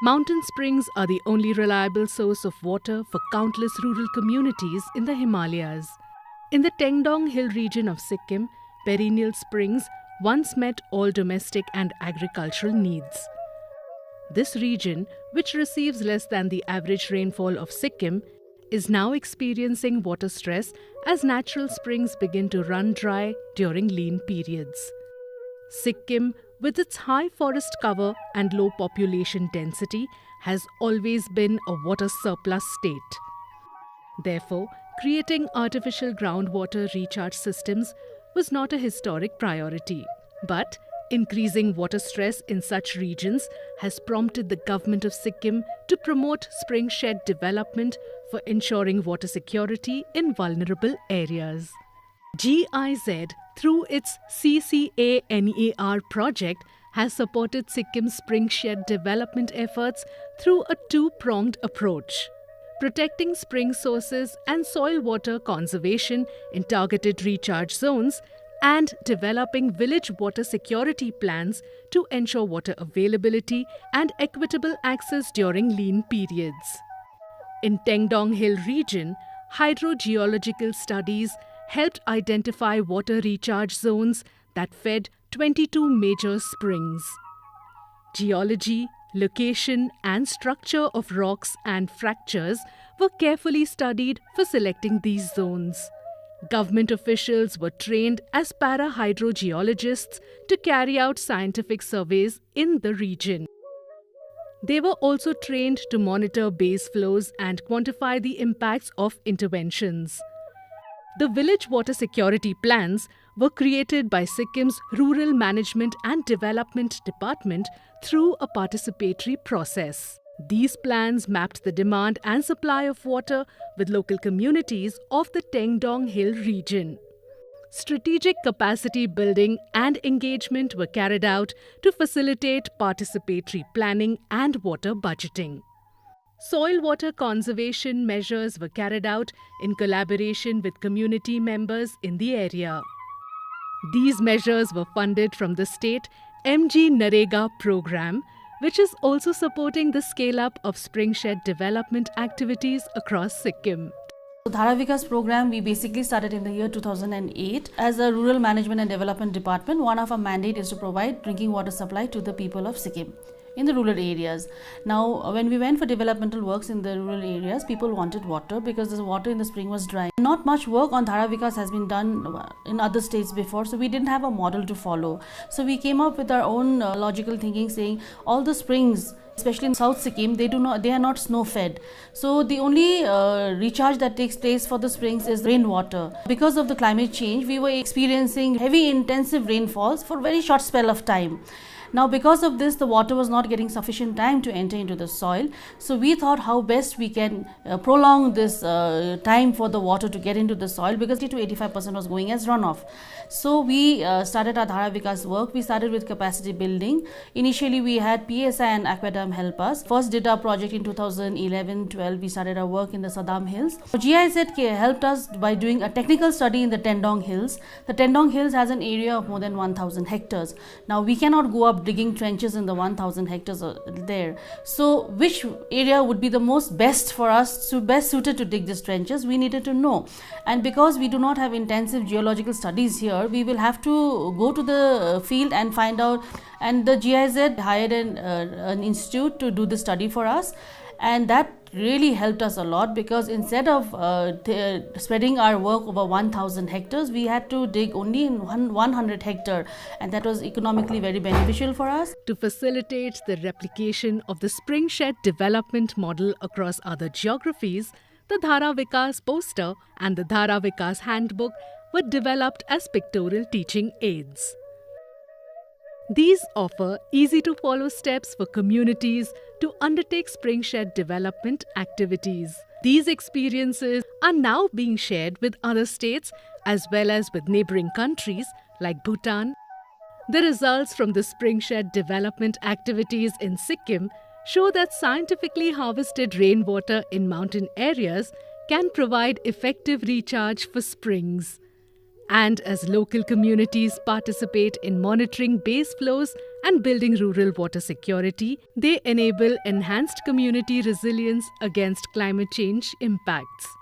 Mountain springs are the only reliable source of water for countless rural communities in the Himalayas. In the Tengdong Hill region of Sikkim, perennial springs once met all domestic and agricultural needs. This region, which receives less than the average rainfall of Sikkim, is now experiencing water stress as natural springs begin to run dry during lean periods. Sikkim, with its high forest cover and low population density, has always been a water surplus state. Therefore, creating artificial groundwater recharge systems was not a historic priority. But increasing water stress in such regions has prompted the government of Sikkim to promote spring shed development for ensuring water security in vulnerable areas. GIZ, through its CCA-NER project, has supported Sikkim's spring shed development efforts through a two-pronged approach: protecting spring sources and soil water conservation in targeted recharge zones, and developing village water security plans to ensure water availability and equitable access during lean periods. In Tengdong Hill region, hydrogeological studies helped identify water recharge zones that fed 22 major springs. Geology, location and structure of rocks and fractures were carefully studied for selecting these zones. Government officials were trained as para-hydrogeologists to carry out scientific surveys in the region. They were also trained to monitor base flows and quantify the impacts of interventions. The village water security plans were created by Sikkim's Rural Management and Development Department through a participatory process. These plans mapped the demand and supply of water with local communities of the Tengdong Hill region. Strategic capacity building and engagement were carried out to facilitate participatory planning and water budgeting. Soil water conservation measures were carried out in collaboration with community members in the area. These measures were funded from the state MG Narega program, which is also supporting the scale-up of spring shed development activities across Sikkim. The Dhara Vikas program we basically started in the year 2008. As a Rural Management and Development Department, one of our mandate is to provide drinking water supply to the people of Sikkim in the rural areas. Now, when we went for developmental works in the rural areas, people wanted water because the water in the spring was dry. Not much work on Dhara Vikas has been done in other states before, so we didn't have a model to follow. So we came up with our own logical thinking, saying all the springs, especially in South Sikkim, they are not snow fed. So the only recharge that takes place for the springs is rainwater. Because of the climate change, we were experiencing heavy intensive rainfalls for a very short spell of time. Now, because of this, the water was not getting sufficient time to enter into the soil. So we thought how best we can prolong this time for the water to get into the soil, because 80 to 85% was going as runoff. So we started our Dhara Vikas work. We started with capacity building. Initially, we had PSI and Aquadam help us. First did our project in 2011-12. We started our work in the Sadam Hills. So GIZ helped us by doing a technical study in the Tengdong Hills. The Tengdong Hills has an area of more than 1,000 hectares. Now, we cannot go up digging trenches in the 1,000 hectares there. So which area would be the most best for us, best suited to dig these trenches, we needed to know. And because we do not have intensive geological studies here, we will have to go to the field and find out. And the GIZ hired an institute to do the study for us. And that really helped us a lot, because instead of spreading our work over 1,000 hectares, we had to dig only in 100 hectare, and that was economically very beneficial for us. To facilitate the replication of the spring shed development model across other geographies, the Dhara Vikas poster and the Dhara Vikas handbook were developed as pictorial teaching aids. These offer easy-to-follow steps for communities to undertake spring shed development activities. These experiences are now being shared with other states as well as with neighboring countries like Bhutan. The results from the spring shed development activities in Sikkim show that scientifically harvested rainwater in mountain areas can provide effective recharge for springs. And as local communities participate in monitoring base flows and building rural water security, they enable enhanced community resilience against climate change impacts.